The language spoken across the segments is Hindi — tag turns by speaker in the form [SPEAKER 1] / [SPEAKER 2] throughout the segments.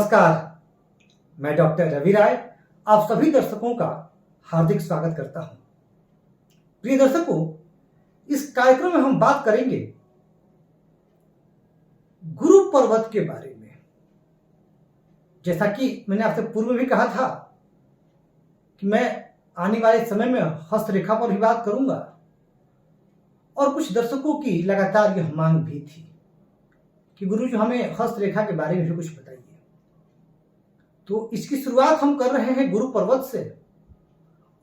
[SPEAKER 1] नमस्कार, मैं डॉक्टर रवि राय आप सभी दर्शकों का हार्दिक स्वागत करता हूं। प्रिय दर्शकों, इस कार्यक्रम में हम बात करेंगे गुरु पर्वत के बारे में। जैसा कि मैंने आपसे पूर्व में भी कहा था कि मैं आने वाले समय में हस्तरेखा पर भी बात करूंगा और कुछ दर्शकों की लगातार यह मांग भी थी कि गुरु जी हमें हस्तरेखा के बारे में भी कुछ बताइए। तो इसकी शुरुआत हम कर रहे हैं गुरु पर्वत से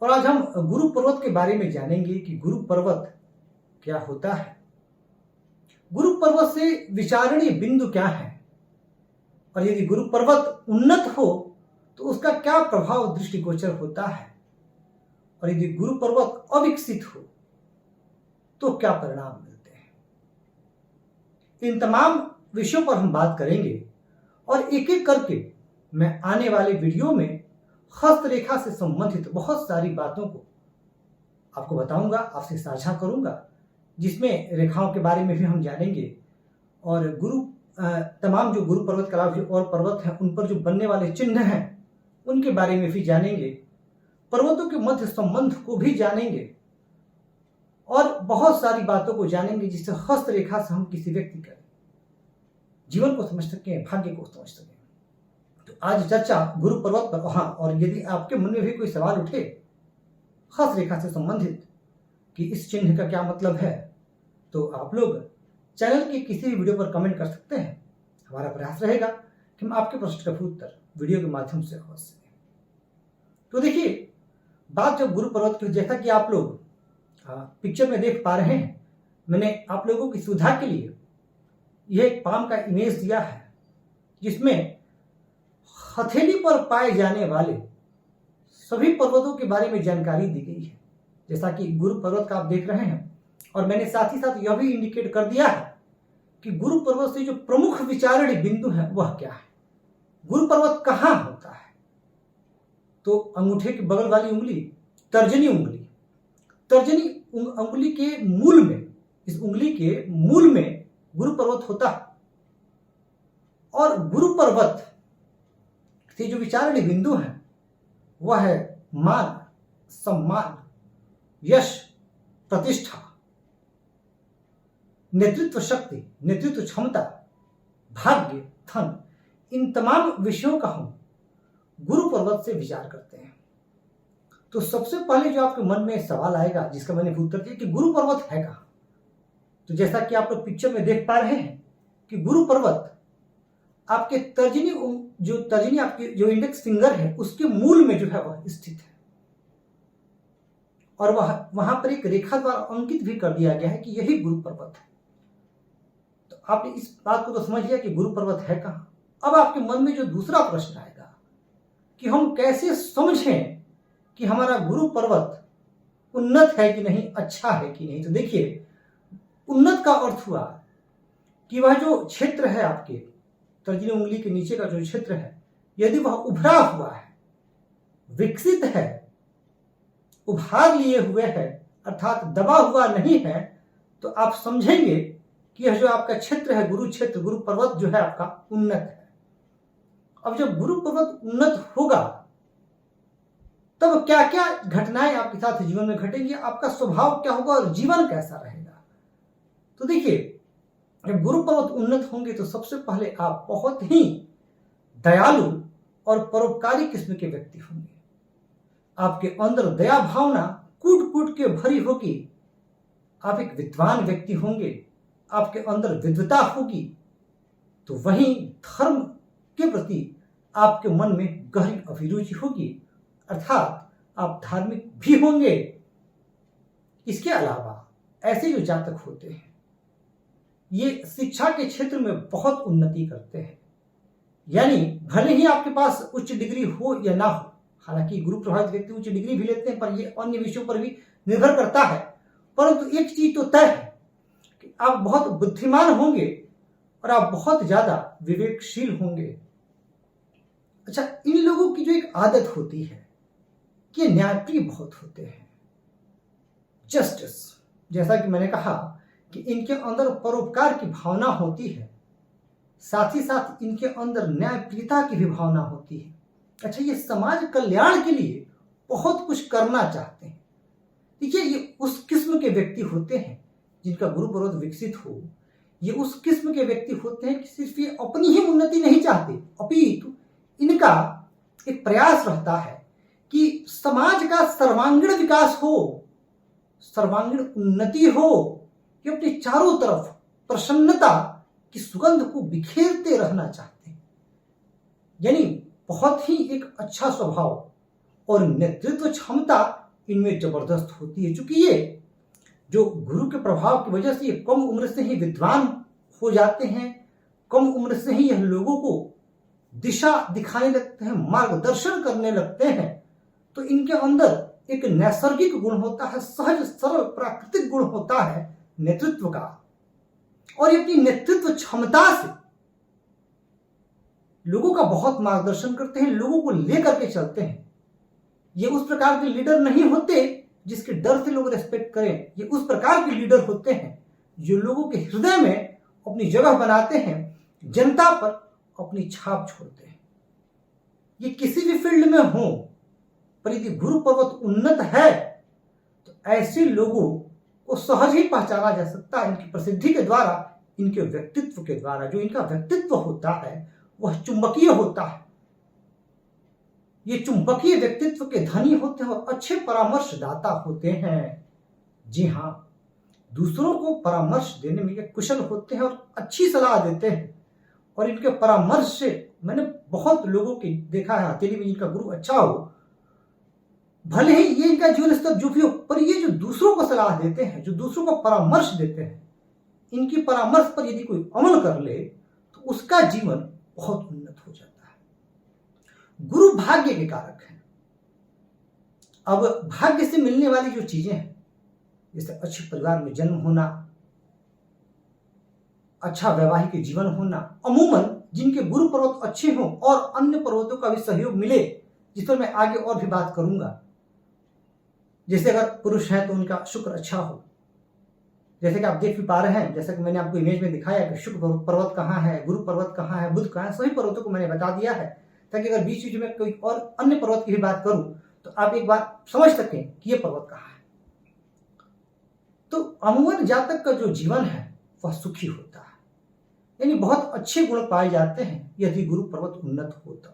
[SPEAKER 1] और आज हम गुरु पर्वत के बारे में जानेंगे कि गुरु पर्वत क्या होता है, गुरु पर्वत से विचारणीय बिंदु क्या है और यदि गुरु पर्वत उन्नत हो तो उसका क्या प्रभाव दृष्टिगोचर होता है और यदि गुरु पर्वत अविकसित हो तो क्या परिणाम मिलते हैं। इन तमाम विषयों पर हम बात करेंगे और एक एक करके मैं आने वाले वीडियो में हस्तरेखा से संबंधित बहुत सारी बातों को आपको बताऊंगा, आपसे साझा करूंगा, जिसमें रेखाओं के बारे में भी हम जानेंगे और तमाम जो गुरु पर्वत के अलावा जो और पर्वत हैं उन पर जो बनने वाले चिन्ह हैं उनके बारे में भी जानेंगे, पर्वतों के मध्य संबंध को भी जानेंगे और बहुत सारी बातों को जानेंगे जिससे हस्तरेखा से हम किसी व्यक्ति के जीवन को समझ सकें, भाग्य को समझ सकें। तो आज चर्चा गुरु पर्वत पर। हाँ, और यदि आपके मन में भी कोई सवाल उठे हस्तरेखा से संबंधित कि इस चिन्ह का क्या मतलब है तो आप लोग चैनल के किसी भी वीडियो पर कमेंट कर सकते हैं। हमारा प्रयास रहेगा कि हम आपके प्रश्न का उत्तर वीडियो के माध्यम से अवश्य दें। तो देखिए, बात जब गुरु पर्वत की, जैसा कि आप लोग पिक्चर में देख पा रहे हैं, मैंने आप लोगों की सुविधा के लिए यह एक पाम का इमेज दिया है जिसमें हथेली पर पाए जाने वाले सभी पर्वतों के बारे में जानकारी दी गई है। जैसा कि गुरु पर्वत का आप देख रहे हैं और मैंने साथ ही साथ यह भी इंडिकेट कर दिया है कि गुरु पर्वत से जो प्रमुख विचारणीय बिंदु है वह क्या है, गुरु पर्वत कहाँ होता है। तो अंगूठे के बगल वाली उंगली, तर्जनी उंगली के मूल में, इस उंगली के मूल में गुरु पर्वत होता है और गुरु पर्वत से जो विचारणीय बिंदु है वह है मान, सम्मान, यश, प्रतिष्ठा, नेतृत्व शक्ति, नेतृत्व क्षमता, भाग्य, धन। इन तमाम विषयों का हम गुरु पर्वत से विचार करते हैं। तो सबसे पहले जो आपके मन में सवाल आएगा जिसका मैंने उत्तर दिया कि गुरु पर्वत है कहां। तो जैसा कि आप लोग पिक्चर में देख पा रहे हैं कि गुरु पर्वत आपके तर्जनी आपकी जो इंडेक्स फिंगर है उसके मूल में जो है वह स्थित है और वहां पर एक रेखा द्वारा अंकित भी कर दिया गया है कि यही गुरु पर्वत है। तो आपने इस बात को तो समझ लिया कि गुरु पर्वत है कहां। अब आपके मन में जो दूसरा प्रश्न आएगा कि हम कैसे समझें कि हमारा गुरु पर्वत उन्नत है कि नहीं, अच्छा है कि नहीं। तो देखिए, उन्नत का अर्थ हुआ कि वह जो क्षेत्र है आपके तर्जनी उंगली के नीचे का जो क्षेत्र है, यदि वह उभरा हुआ है, विकसित है, उभार लिए हुए है, अर्थात दबा हुआ नहीं है, तो आप समझेंगे कि यह जो आपका क्षेत्र है, गुरु क्षेत्र, गुरु पर्वत जो है आपका उन्नत है। अब जब गुरु पर्वत उन्नत होगा तब क्या क्या घटनाएं आपके साथ जीवन में घटेंगी, आपका स्वभाव क्या होगा और जीवन कैसा रहेगा। तो देखिए, जब गुरु पर्वत उन्नत होंगे तो सबसे पहले आप बहुत ही दयालु और परोपकारी किस्म के व्यक्ति होंगे। आपके अंदर दया भावना कूट कूट के भरी होगी। आप एक विद्वान व्यक्ति होंगे, आपके अंदर विद्वता होगी। तो वहीं धर्म के प्रति आपके मन में गहरी अभिरुचि होगी, अर्थात आप धार्मिक भी होंगे। इसके अलावा ऐसे जो जातक होते हैं ये शिक्षा के क्षेत्र में बहुत उन्नति करते हैं। यानी भले ही आपके पास उच्च डिग्री हो या ना हो, हालांकि गुरु प्रभावित व्यक्ति उच्च डिग्री भी लेते हैं पर ये अन्य विषयों पर भी निर्भर करता है, परंतु एक चीज तो तय है कि आप बहुत बुद्धिमान होंगे और आप बहुत ज्यादा विवेकशील होंगे। अच्छा, इन लोगों की जो एक आदत होती है कि न्यायप्रिय बहुत होते हैं, जस्टिस, जैसा कि मैंने कहा कि इनके अंदर परोपकार की भावना होती है, साथ ही साथ इनके अंदर न्यायप्रियता की भी भावना होती है। अच्छा, ये समाज कल्याण के लिए बहुत कुछ करना चाहते हैं। देखिए, ये उस किस्म के व्यक्ति होते हैं जिनका गुरु पर्वत विकसित हो। ये उस किस्म के व्यक्ति होते हैं कि सिर्फ ये अपनी ही उन्नति नहीं चाहते, अपितु इनका एक प्रयास रहता है कि समाज का सर्वांगीण विकास हो, सर्वांगीण उन्नति हो। ये अपने चारों तरफ प्रसन्नता की सुगंध को बिखेरते रहना चाहते हैं। यानी बहुत ही एक अच्छा स्वभाव और नेतृत्व क्षमता इनमें जबरदस्त होती है। चूंकि ये जो गुरु के प्रभाव की वजह से ये कम उम्र से ही विद्वान हो जाते हैं, कम उम्र से ही यह लोगों को दिशा दिखाने लगते हैं, मार्गदर्शन करने लगते हैं। तो इनके अंदर एक नैसर्गिक गुण होता है, सहज सरल प्राकृतिक गुण होता है नेतृत्व का। और ये अपनी नेतृत्व क्षमता से लोगों का बहुत मार्गदर्शन करते हैं, लोगों को लेकर के चलते हैं। ये उस प्रकार के लीडर नहीं होते जिसके डर से लोग रेस्पेक्ट करें। ये उस प्रकार के लीडर होते हैं जो लोगों के हृदय में अपनी जगह बनाते हैं, जनता पर अपनी छाप छोड़ते हैं। ये किसी भी फील्ड में हो, पर यदि गुरु पर्वत उन्नत है तो ऐसे लोगों को सहज ही पहचाना जा सकता है इनकी प्रसिद्धि के द्वारा, इनके व्यक्तित्व के द्वारा। जो इनका व्यक्तित्व होता है वह चुंबकीय होता है। ये चुंबकीय व्यक्तित्व के धनी होते हैं और अच्छे परामर्शदाता होते हैं। जी हाँ, दूसरों को परामर्श देने में ये कुशल होते हैं और अच्छी सलाह देते हैं। और इनके परामर्श से मैंने बहुत लोगों की देखा है, हथेली में इनका गुरु अच्छा हो, भले ही ये इनका जीवन स्तर जो भी हो, पर ये जो दूसरों को सलाह देते हैं, जो दूसरों को परामर्श देते हैं, इनकी परामर्श पर यदि कोई अमल कर ले तो उसका जीवन बहुत उन्नत हो जाता है। गुरु भाग्य के कारक हैं। अब भाग्य से मिलने वाली जो चीजें हैं, जैसे अच्छे परिवार में जन्म होना, अच्छा वैवाहिक जीवन होना, अमूमन जिनके गुरु पर्वत अच्छे हों और अन्य पर्वतों का भी सहयोग मिले, जिस पर मैं आगे और भी बात करूंगा। जैसे अगर पुरुष है तो उनका शुक्र अच्छा हो, जैसे कि आप देख भी पा रहे हैं, जैसा कि मैंने आपको इमेज में दिखाया कि शुक्र पर्वत कहाँ है, गुरु पर्वत कहाँ है, बुध कहाँ है, सभी पर्वतों को मैंने बता दिया है, ताकि अगर बीच बीच में कोई और अन्य पर्वत की भी बात करूं तो आप एक बार समझ सकें कि ये पर्वत कहाँ है। तो अमूमन जातक का जो जीवन है वह सुखी होता है, यानी बहुत अच्छे गुण पाए जाते हैं यदि गुरु पर्वत उन्नत हो तो।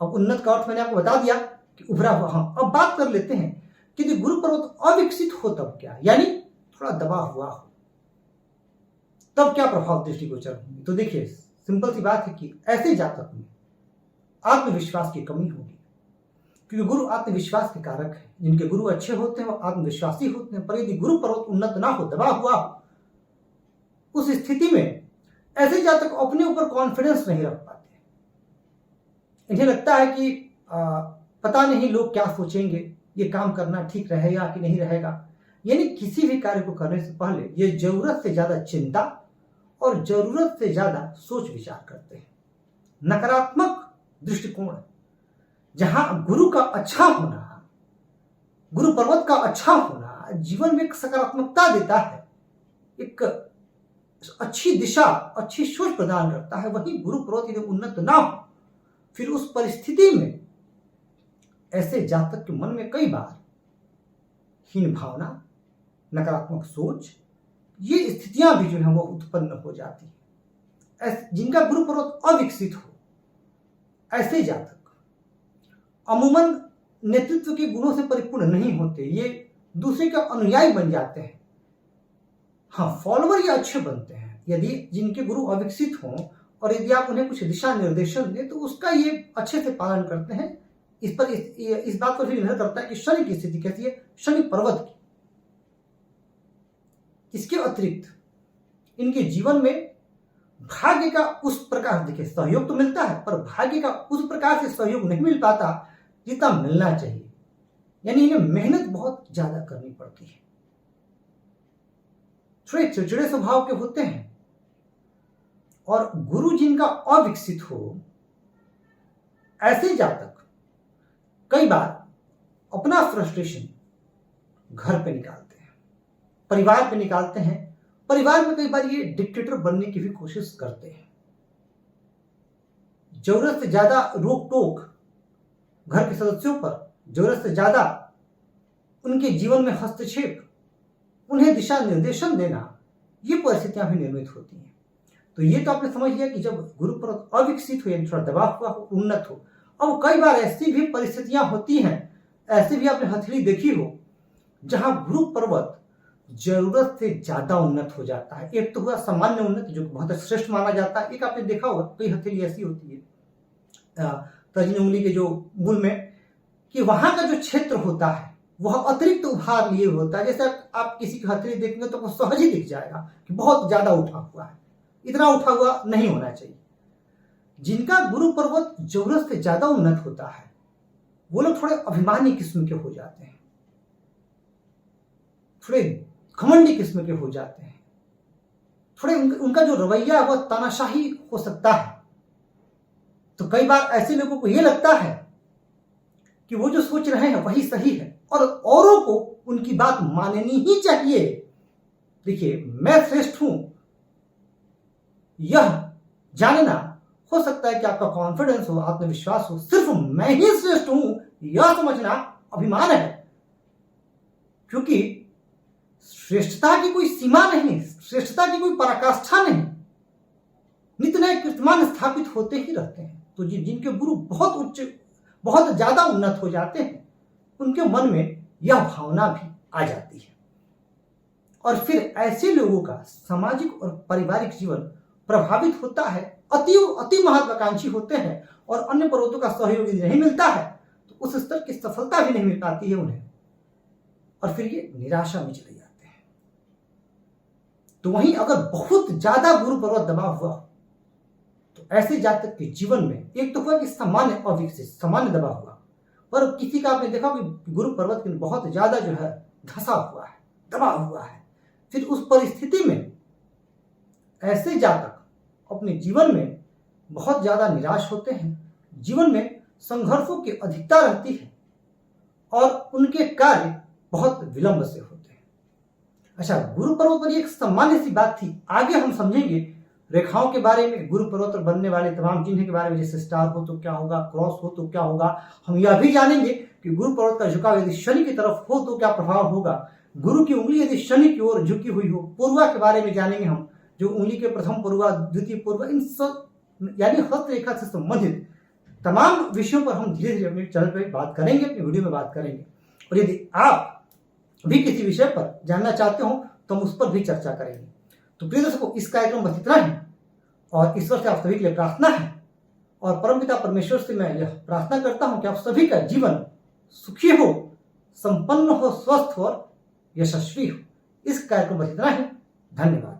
[SPEAKER 1] अब उन्नत का अर्थ मैंने आपको बता दिया कि उभरा हुआ। हाँ, अब बात कर लेते हैं कि यदि गुरु पर्वत अविकसित हो तब क्या, यानी थोड़ा दबा हुआ हो, तब क्या प्रभाव दृष्टिगोचर होंगे। तो देखिए, सिंपल सी बात है कि ऐसे जातक में आत्मविश्वास की कमी होगी, क्योंकि गुरु आत्मविश्वास के कारक है। जिनके गुरु अच्छे होते हैं वो आत्मविश्वासी होते हैं। पर यदि गुरु पर्वत उन्नत ना हो, दबा हुआ हो, उस स्थिति में ऐसे जातक अपने ऊपर कॉन्फिडेंस नहीं रख पाते। इन्हें लगता है कि पता नहीं लोग क्या सोचेंगे, ये काम करना ठीक रहेगा कि नहीं रहेगा। यानी किसी भी कार्य को करने से पहले ये जरूरत से ज्यादा चिंता और जरूरत से ज्यादा सोच विचार करते हैं। नकारात्मक दृष्टिकोण, जहां गुरु का अच्छा होना, गुरु पर्वत का अच्छा होना जीवन में एक सकारात्मकता देता है, एक अच्छी दिशा, अच्छी सोच प्रदान करता है। वही गुरु पर्वत यदि उन्नत ना हो, फिर उस परिस्थिति में ऐसे जातक के मन में कई बार हीन भावना, नकारात्मक सोच, ये स्थितियां भी जो है वो उत्पन्न हो जाती है। जिनका गुरु पर्वत अविकसित हो, ऐसे जातक अमूमन नेतृत्व के गुणों से परिपूर्ण नहीं होते। ये दूसरे के अनुयायी बन जाते हैं। हाँ, फॉलोवर ये अच्छे बनते हैं यदि जिनके गुरु अविकसित हों, और यदि आप उन्हें कुछ दिशा निर्देशन दें तो उसका ये अच्छे से पालन करते हैं। इस बात पर भी निर्भर करता है कि शनि की स्थिति कैसी है, शनि पर्वत की। इसके अतिरिक्त इनके जीवन में भाग्य का उस प्रकार, देखिए सहयोग तो मिलता है, पर भाग्य का उस प्रकार से सहयोग नहीं मिल पाता जितना मिलना चाहिए। यानी इन्हें मेहनत बहुत ज्यादा करनी पड़ती है। थोड़े चिड़चिड़े स्वभाव के होते हैं, और गुरु जिनका अविकसित हो, ऐसे जातक कई बार अपना फ्रस्ट्रेशन घर पे निकालते हैं, परिवार पे निकालते हैं। परिवार में कई बार ये डिक्टेटर बनने की भी कोशिश करते हैं। जरूरत से ज्यादा रोक टोक घर के सदस्यों पर, जरूरत से ज्यादा उनके जीवन में हस्तक्षेप, उन्हें दिशा निर्देशन देना, ये परिस्थितियां भी निर्मित होती हैं। तो ये तो आपने समझ लिया कि जब गुरु पर्वत अविकसित हो, यानी थोड़ा दबाव हुआ, उन्नत हो। अब कई बार ऐसी भी परिस्थितियां होती हैं, ऐसी भी आपने हथेली देखी हो, जहां गुरु पर्वत जरूरत से ज्यादा उन्नत हो जाता है। एक तो हुआ सामान्य उन्नत, जो बहुत श्रेष्ठ माना जाता है। एक आपने देखा होगा, कई हथेली ऐसी होती है तर्जनी उंगली के जो मूल में, कि वहां का जो क्षेत्र होता है वह अतिरिक्त उभार लिए होता है। जैसे आप किसी की हथेली देखेंगे तो वो सहज ही दिख जाएगा कि बहुत ज्यादा उठा हुआ है, इतना उठा हुआ नहीं होना चाहिए। जिनका गुरु पर्वत जरूरत से ज्यादा उन्नत होता है, वो लोग थोड़े अभिमानी किस्म के हो जाते हैं, थोड़े घमंडी किस्म के हो जाते हैं, थोड़े उनका जो रवैया है वह तानाशाही हो सकता है। तो कई बार ऐसे लोगों को यह लगता है कि वो जो सोच रहे हैं वही सही है और औरों को उनकी बात माननी ही चाहिए। देखिए, मैं श्रेष्ठ हूं यह जानना, हो सकता है कि आपका कॉन्फिडेंस हो, आत्मविश्वास हो, सिर्फ मैं ही श्रेष्ठ हूं यह समझना अभिमान है। क्योंकि श्रेष्ठता की कोई सीमा नहीं, श्रेष्ठता की कोई पराकाष्ठा नहीं, नित्य नए कीर्तिमान स्थापित होते ही रहते हैं। तो जिनके गुरु बहुत उच्च, बहुत ज्यादा उन्नत हो जाते हैं, उनके मन में यह भावना भी आ जाती है और फिर ऐसे लोगों का सामाजिक और पारिवारिक जीवन प्रभावित होता है। अति महत्वाकांक्षी होते हैं और अन्य पर्वतों का सहयोग यदि नहीं मिलता है तो उस स्तर की सफलता भी नहीं मिल पाती है उन्हें, और फिर ये निराशा में चले जाते हैं। तो वहीं अगर बहुत ज्यादा गुरु पर्वत दबाव हुआ तो ऐसे जातक के जीवन में एक तो हुआ कि सामान्य अविकसित, सामान्य दबाव हुआ, पर किसी का आपने देखा कि गुरु पर्वत में बहुत ज्यादा जो है धसा हुआ है, दबाव हुआ है। फिर उस परिस्थिति में ऐसे जातक अपने जीवन में बहुत ज्यादा निराश होते हैं, जीवन में संघर्षों की अधिकता रहती है और उनके कार्य बहुत विलंब से होते हैं। अच्छा, गुरु पर्वत पर एक सामान्य सी बात थी, आगे हम समझेंगे रेखाओं के बारे में, गुरु पर्वत पर बनने वाले तमाम चिन्ह के बारे में, जैसे स्टार हो तो क्या होगा, क्रॉस हो तो क्या होगा। हम यह भी जानेंगे कि गुरु पर्वत का झुकाव यदि शनि की तरफ हो तो क्या प्रभाव होगा, गुरु की उंगली यदि शनि की ओर झुकी हुई हो। पूर्वा के बारे में जानेंगे हम, जो उंगली के प्रथम पूर्वा, द्वितीय पूर्वा, इन सब यानी हस्तरेखा से संबंधित तमाम विषयों पर हम धीरे धीरे अपने चैनल पर बात करेंगे, अपनी वीडियो में बात करेंगे। और यदि आप भी किसी विषय पर जानना चाहते हो तो हम उस पर भी चर्चा करेंगे। तो प्रिय दर्शकों, इस कार्यक्रम में बस इतना ही और ईश्वर से आप सभी के लिए प्रार्थना है और परमपिता परमेश्वर से मैं यह प्रार्थना करता हूं कि आप सभी का जीवन सुखी हो, संपन्न हो, स्वस्थ हो और यशस्वी हो। इस कार्यक्रम में बस इतना ही। धन्यवाद।